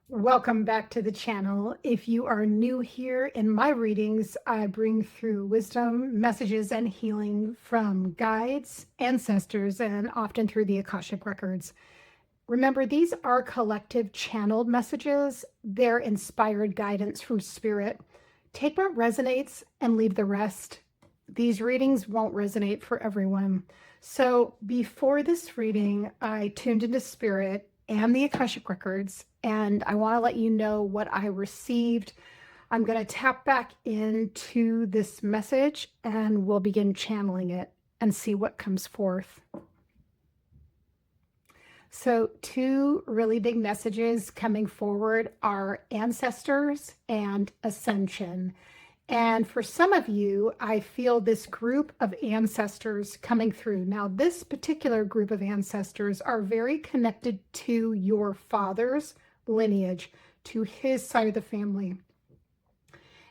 Welcome back to the channel. If you are new here, in my readings, I bring through wisdom, messages, and healing from guides, ancestors, and often through the Akashic records. Remember, these are collective channeled messages. They're inspired guidance from spirit. Take what resonates and leave the rest. These readings won't resonate for everyone. So before this reading, I tuned into spirit and the Akashic records, and I want to let you know what I received. I'm going to tap back into this message and we'll begin channeling it and see what comes forth. So two really big messages coming forward are ancestors and ascension. And for some of you, I feel this group of ancestors coming through. Now, this particular group of ancestors are very connected to your father's lineage, to his side of the family.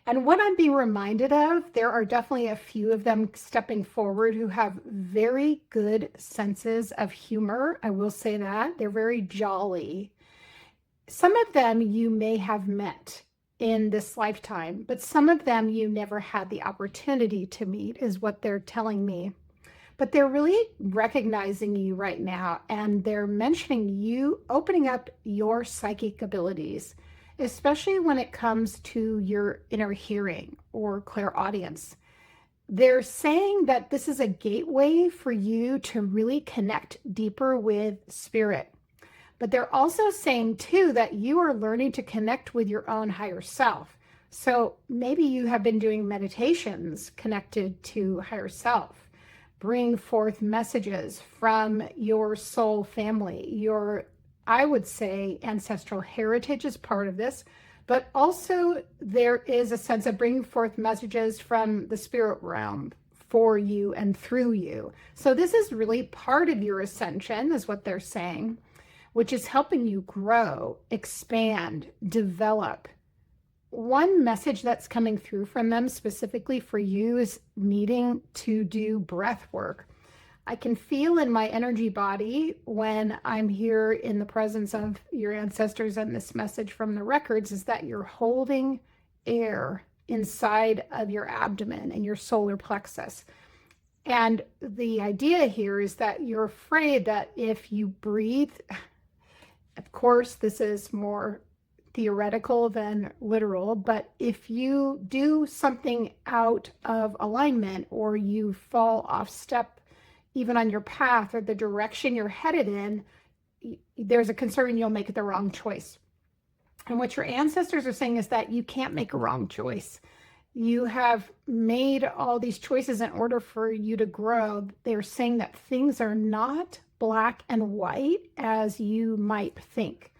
And what I'm being reminded of, there are definitely a few of them stepping forward who have very good senses of humor. I will say that. They're very jolly. Some of them you may have met in this lifetime, but some of them you never had the opportunity to meet, is what they're telling me. But they're really recognizing you right now, and they're mentioning you opening up your psychic abilities, especially when it comes to your inner hearing or clairaudience. They're saying that this is a gateway for you to really connect deeper with spirit. But they're also saying too that you are learning to connect with your own higher self. So maybe you have been doing meditations connected to higher self. Bring forth messages from your soul family. Your, I would say, ancestral heritage is part of this, but also there is a sense of bringing forth messages from the spirit realm for you and through you. So this is really part of your ascension, is what they're saying, which is helping you grow, expand, develop. One message that's coming through from them specifically for you is needing to do breath work. I can feel in my energy body when I'm here in the presence of your ancestors, and this message from the records is that you're holding air inside of your abdomen and your solar plexus. And the idea here is that you're afraid that if you breathe, of course, this is more theoretical than literal, but if you do something out of alignment or you fall off step, even on your path or the direction you're headed in, there's a concern you'll make the wrong choice. And what your ancestors are saying is that you can't make a wrong choice. You have made all these choices in order for you to grow. They're saying that things are not black and white as you might think.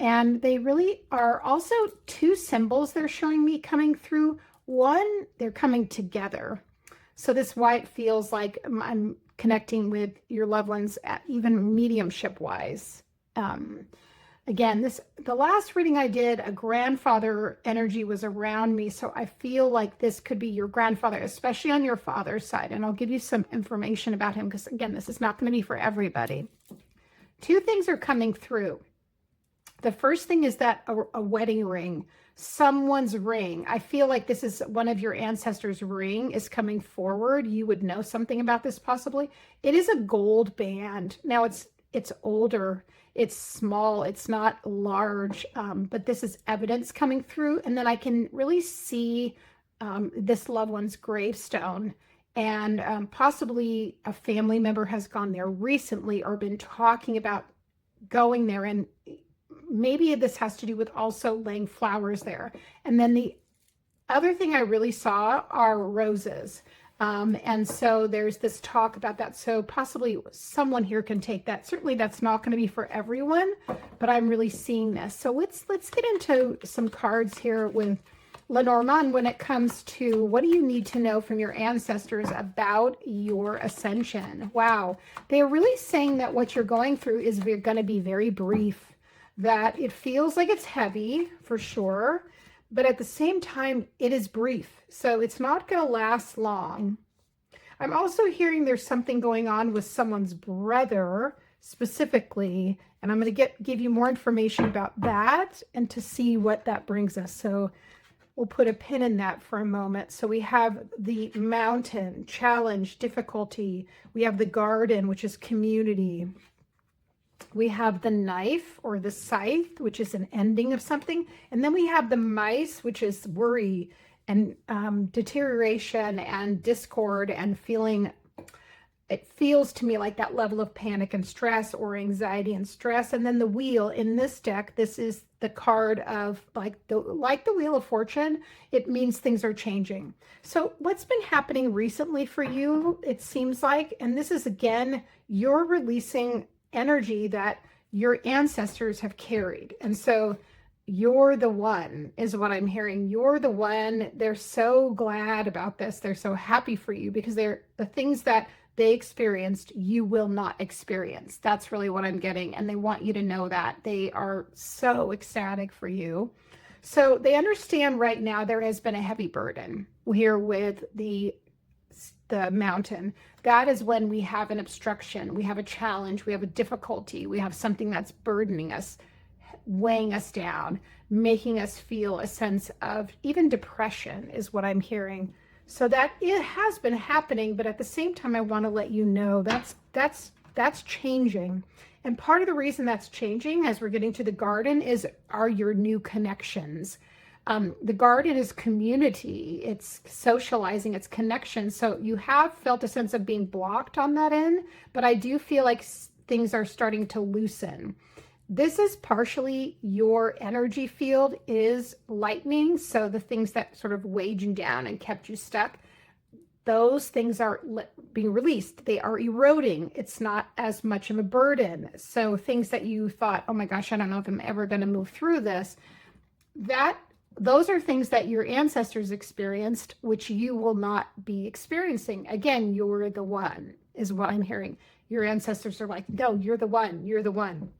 And they really are also two symbols they're showing me coming through. One, they're coming together. So this is why it feels like I'm connecting with your loved ones, even mediumship wise. Again, the last reading I did, a grandfather energy was around me. So I feel like this could be your grandfather, especially on your father's side. And I'll give you some information about him because, again, this is not going to be for everybody. Two things are coming through. The first thing is that a wedding ring, someone's ring. I feel like this is one of your ancestors' ring is coming forward. You would know something about this possibly. It is a gold band. Now it's older. It's small, it's not large, but this is evidence coming through. And then I can really see this loved one's gravestone, and possibly a family member has gone there recently or been talking about going there. And maybe this has to do with also laying flowers there. And then the other thing I really saw are roses. And so there's this talk about that. So possibly someone here can take that. Certainly that's not going to be for everyone, but I'm really seeing this. So let's get into some cards here with Lenormand when it comes to what do you need to know from your ancestors about your ascension. Wow. They're really saying that what you're going through is going to be very brief, that it feels like it's heavy for sure, but at the same time, it is brief. So it's not going to last long. I'm also hearing there's something going on with someone's brother. specifically, and I'm going to give you more information about that and to see what that brings us. So we'll put a pin in that for a moment. So we have the mountain, challenge, difficulty. We have the garden, which is community. We have the knife or the scythe, which is an ending of something. And then we have the mice, which is worry and deterioration and discord and feeling. It feels to me like that level of panic and stress or anxiety and stress. And then the wheel in this deck, this is the card of like the Wheel of Fortune. It means things are changing. So what's been happening recently for you, it seems like, and this is again, you're releasing energy that your ancestors have carried. And so you're the one is what I'm hearing. You're the one. They're so glad about this. They're so happy for you because they're the things that they experienced, you will not experience. That's really what I'm getting. And they want you to know that. They are so ecstatic for you. So they understand right now there has been a heavy burden here with the mountain. That is when we have an obstruction, we have a challenge, we have a difficulty, we have something that's burdening us, weighing us down, making us feel a sense of even depression is what I'm hearing. So that it has been happening, but at the same time, I want to let you know that's changing. And part of the reason that's changing as we're getting to the garden are your new connections. The garden is community, it's socializing, it's connection. So you have felt a sense of being blocked on that end, but I do feel like things are starting to loosen. This is partially your energy field is lightening. So the things that sort of weighed you down and kept you stuck, those things are being released. They are eroding. It's not as much of a burden. So things that you thought, oh my gosh, I don't know if I'm ever going to move through this, those are things that your ancestors experienced, which you will not be experiencing. Again, you're the one is what I'm hearing. Your ancestors are like, no, you're the one. You're the one.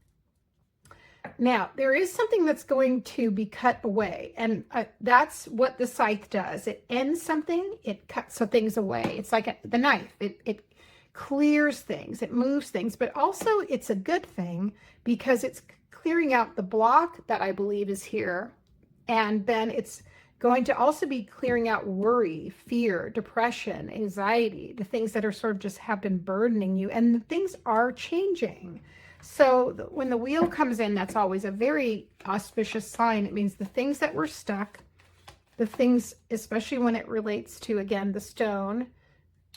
Now, there is something that's going to be cut away, and that's what the scythe does. It ends something, it cuts things away. It's like the knife. It clears things, it moves things, but also it's a good thing because it's clearing out the block that I believe is here, and then it's going to also be clearing out worry, fear, depression, anxiety, the things that are sort of just have been burdening you, and the things are changing. So when the wheel comes in, that's always a very auspicious sign. It means the things that were stuck, the things, especially when it relates to, again, the stone,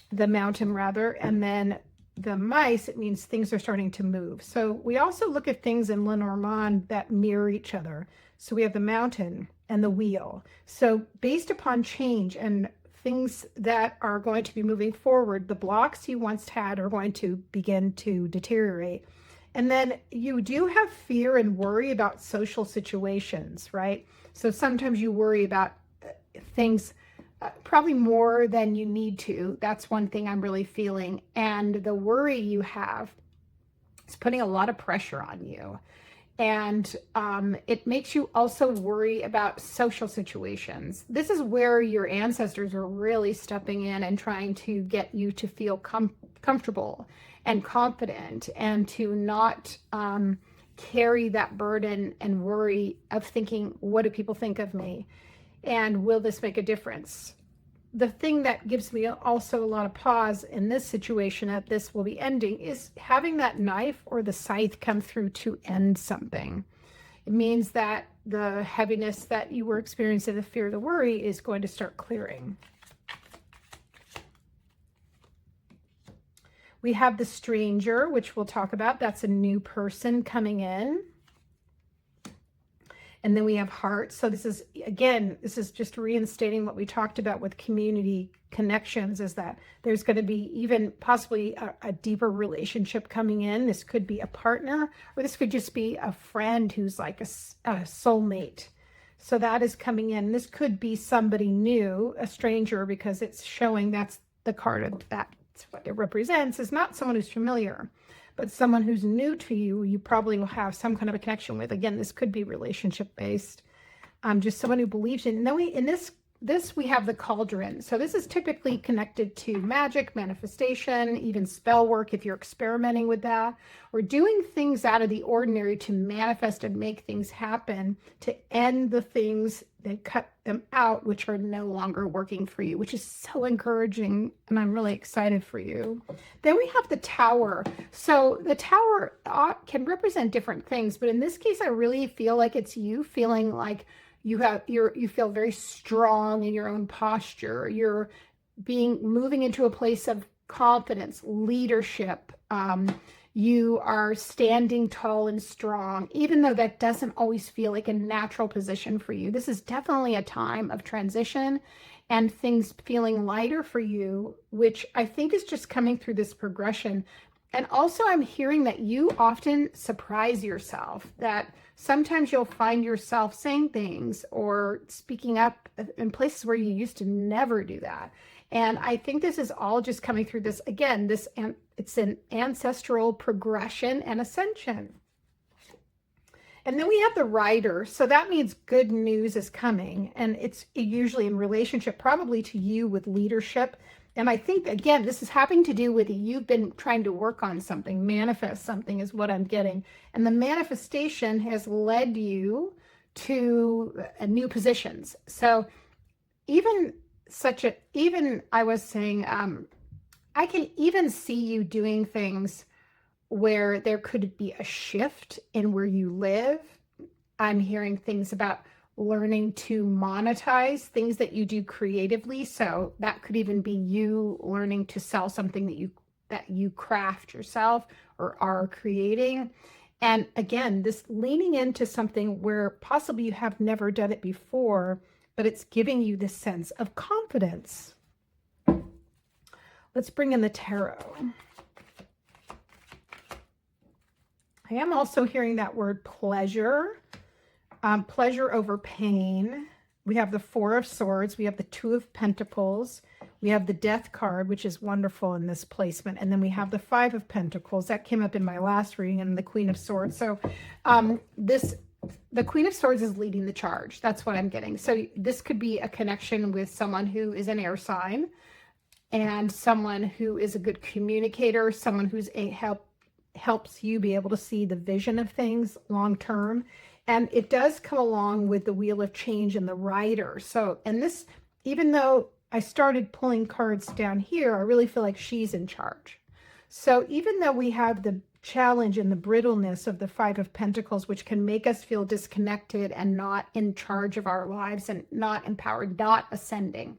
the mountain rather, and then the mice, it means things are starting to move. So we also look at things in Lenormand that mirror each other. So we have the mountain and the wheel. So based upon change and things that are going to be moving forward, the blocks you once had are going to begin to deteriorate. And then you do have fear and worry about social situations, right? So sometimes you worry about things probably more than you need to. That's one thing I'm really feeling. And the worry you have is putting a lot of pressure on you. And it makes you also worry about social situations. This is where your ancestors are really stepping in and trying to get you to feel comfortable and confident and to not carry that burden and worry of thinking, what do people think of me? And will this make a difference? The thing that gives me also a lot of pause in this situation that this will be ending is having that knife or the scythe come through to end something. It means that the heaviness that you were experiencing, the fear, the worry is going to start clearing. We have the stranger, which we'll talk about. That's a new person coming in. And then we have hearts. So this is, again, this is just reinstating what we talked about with community connections, is that there's going to be even possibly a deeper relationship coming in. This could be a partner, or this could just be a friend who's like a soulmate. So that is coming in. This could be somebody new, a stranger, because it's showing that's the card of that. What it represents is not someone who's familiar, but someone who's new to you, you probably will have some kind of a connection with. Again, this could be relationship based, just someone who believes in. And then in this this we have the cauldron. So this is typically connected to magic, manifestation, even spell work if you're experimenting with that, or doing things out of the ordinary to manifest and make things happen, to end the things that cut them out, which are no longer working for you, which is so encouraging. And I'm really excited for you. Then we have the tower. So the tower can represent different things, but in this case, I really feel like it's you feeling like you feel very strong in your own posture. You're moving into a place of confidence, leadership. You are standing tall and strong, even though that doesn't always feel like a natural position for you. This is definitely a time of transition and things feeling lighter for you, which I think is just coming through this progression. And also I'm hearing that you often surprise yourself, that sometimes you'll find yourself saying things or speaking up in places where you used to never do that. And I think this is all just coming through this, again, it's an ancestral progression and ascension. And then we have the rider. So that means good news is coming. And it's usually in relationship, probably to you with leadership. And I think, again, this is having to do with you've been trying to work on something, manifest something is what I'm getting. And the manifestation has led you to new positions. So even I was saying, I can even see you doing things where there could be a shift in where you live. I'm hearing things about learning to monetize things that you do creatively. So that could even be you learning to sell something that you craft yourself or are creating. And again, this leaning into something where possibly you have never done it before, but it's giving you this sense of confidence. Let's bring in the tarot. I am also hearing that word pleasure. Pleasure over pain. We have the Four of Swords. We have the Two of Pentacles. We have the Death card, which is wonderful in this placement. And then we have the Five of Pentacles. That came up in my last reading, and the Queen of Swords. So the Queen of Swords is leading the charge. That's what I'm getting. So this could be a connection with someone who is an air sign and someone who is a good communicator, someone who's helps you be able to see the vision of things long term. And it does come along with the Wheel of Change and the Rider. So, and this, even though I started pulling cards down here, I really feel like she's in charge. So even though we have the challenge and the brittleness of the Five of Pentacles, which can make us feel disconnected and not in charge of our lives and not empowered, not ascending,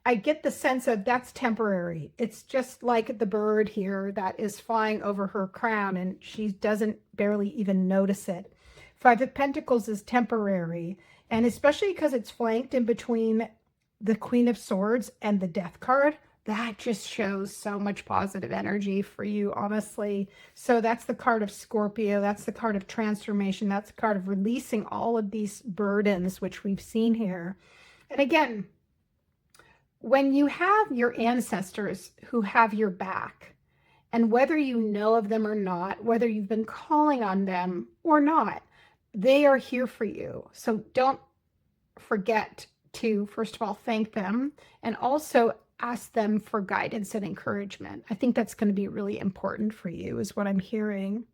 I get the sense of that's temporary. It's just like the bird here that is flying over her crown and she doesn't barely even notice it. Five of Pentacles is temporary, and especially because it's flanked in between the Queen of Swords and the Death card, that just shows so much positive energy for you, honestly. So that's the card of Scorpio. That's the card of transformation. That's the card of releasing all of these burdens, which we've seen here. And again, when you have your ancestors who have your back, and whether you know of them or not, whether you've been calling on them or not, they are here for you. So don't forget to, first of all, thank them and also ask them for guidance and encouragement. I think that's going to be really important for you, is what I'm hearing.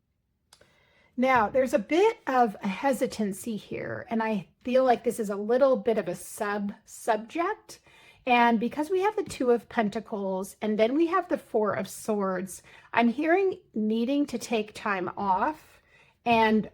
Now, there's a bit of a hesitancy here, and I feel like this is a little bit of a subject. And because we have the Two of Pentacles and then we have the Four of Swords, I'm hearing needing to take time off and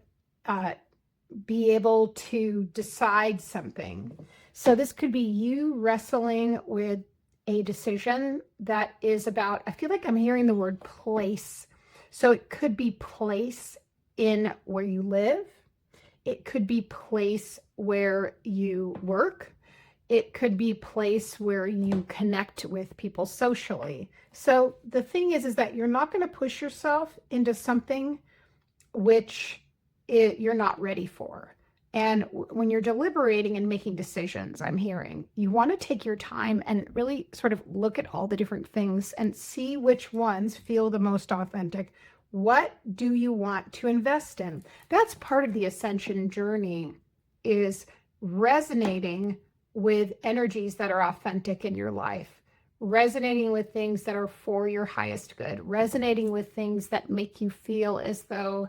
be able to decide something. So this could be you wrestling with a decision that is about, I feel like I'm hearing the word place. So it could be place in where you live. It could be place where you work. It could be place where you connect with people socially. So the thing is that you're not going to push yourself into something which you're not ready for. And when you're deliberating and making decisions, I'm hearing you want to take your time and really sort of look at all the different things and see which ones feel the most authentic. What do you want to invest in? That's part of the ascension journey, is resonating with energies that are authentic in your life, resonating with things that are for your highest good, resonating with things that make you feel as though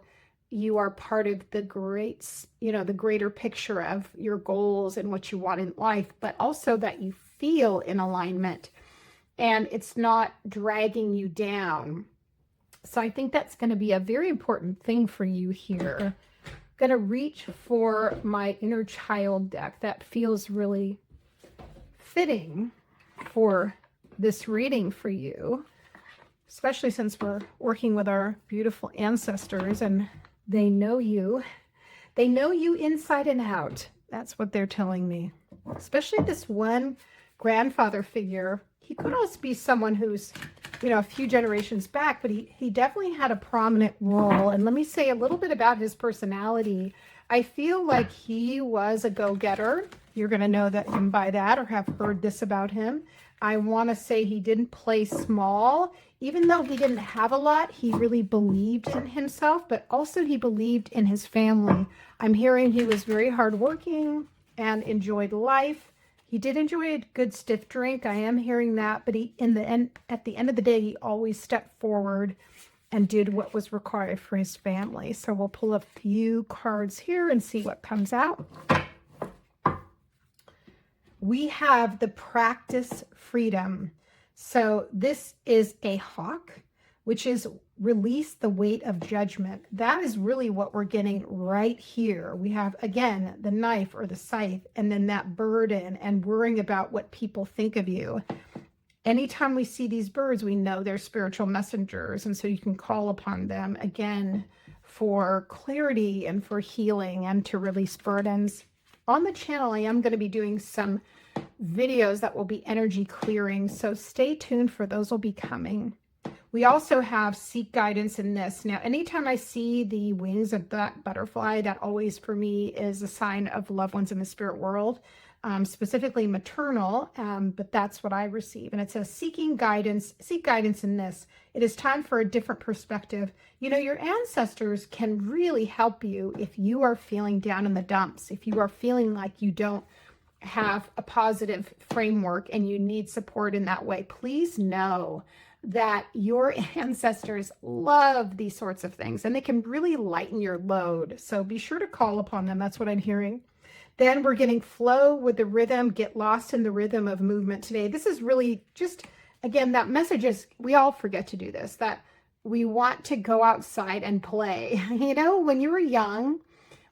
you are part of the the greater picture of your goals and what you want in life, but also that you feel in alignment and it's not dragging you down. So I think that's going to be a very important thing for you here. I'm going to reach for my inner child deck. That feels really fitting for this reading for you, especially since we're working with our beautiful ancestors and they know you. They know you inside and out. That's what they're telling me. Especially this one grandfather figure. He could also be someone who's, a few generations back, but he definitely had a prominent role. And let me say a little bit about his personality. I feel like he was a go-getter. You're going to know him by that or have heard this about him. I want to say he didn't play small. Even though he didn't have a lot, he really believed in himself, but also he believed in his family. I'm hearing he was very hardworking and enjoyed life. He did enjoy a good stiff drink. I am hearing that, but at the end of the day, he always stepped forward and did what was required for his family. So we'll pull a few cards here and see what comes out. We have the practice freedom. So this is a hawk, which is release the weight of judgment. That is really what we're getting right here. We have, again, the knife or the scythe, and then that burden and worrying about what people think of you. Anytime we see these birds, we know they're spiritual messengers. And so you can call upon them again for clarity and for healing and to release burdens. On the channel, I am going to be doing some videos that will be energy clearing. So stay tuned for those will be coming. We also have seek guidance in this. Now, anytime I see the wings of that butterfly, that always for me is a sign of loved ones in the spirit world, specifically maternal, but that's what I receive. And it says seek guidance in this. It is time for a different perspective. Your ancestors can really help you if you are feeling down in the dumps, if you are feeling like you don't have a positive framework and you need support in that way. Please know that your ancestors love these sorts of things and they can really lighten your load. So be sure to call upon them. That's what I'm hearing. Then we're getting flow with the rhythm, get lost in the rhythm of movement today. This is really just, again, that message is, we all forget to do this, that we want to go outside and play. When you were young,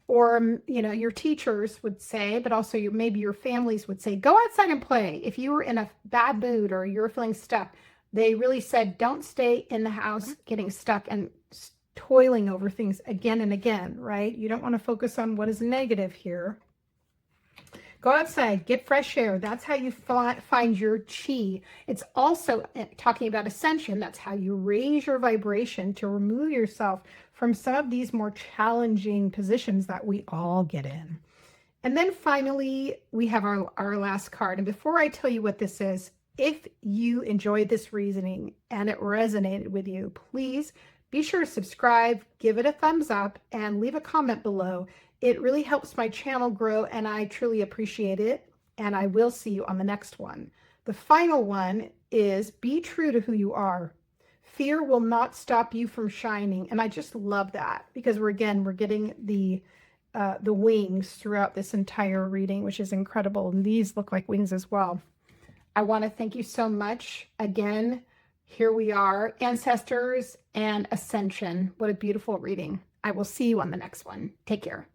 or, your teachers would say, but also maybe your families would say, go outside and play. If you were in a bad mood or you're feeling stuck, they really said, don't stay in the house getting stuck and toiling over things again and again, right? You don't want to focus on what is negative here. Go outside, get fresh air. That's how you find your chi. It's also talking about ascension. That's how you raise your vibration to remove yourself from some of these more challenging positions that we all get in. And then finally, we have our last card. And before I tell you what this is, if you enjoyed this reasoning and it resonated with you, please be sure to subscribe, give it a thumbs up, and leave a comment below. It really helps my channel grow, and I truly appreciate it. And I will see you on the next one. The final one is be true to who you are. Fear will not stop you from shining. And I just love that because we're getting the wings throughout this entire reading, which is incredible. And these look like wings as well. I want to thank you so much. Again, here we are, ancestors and ascension. What a beautiful reading. I will see you on the next one. Take care.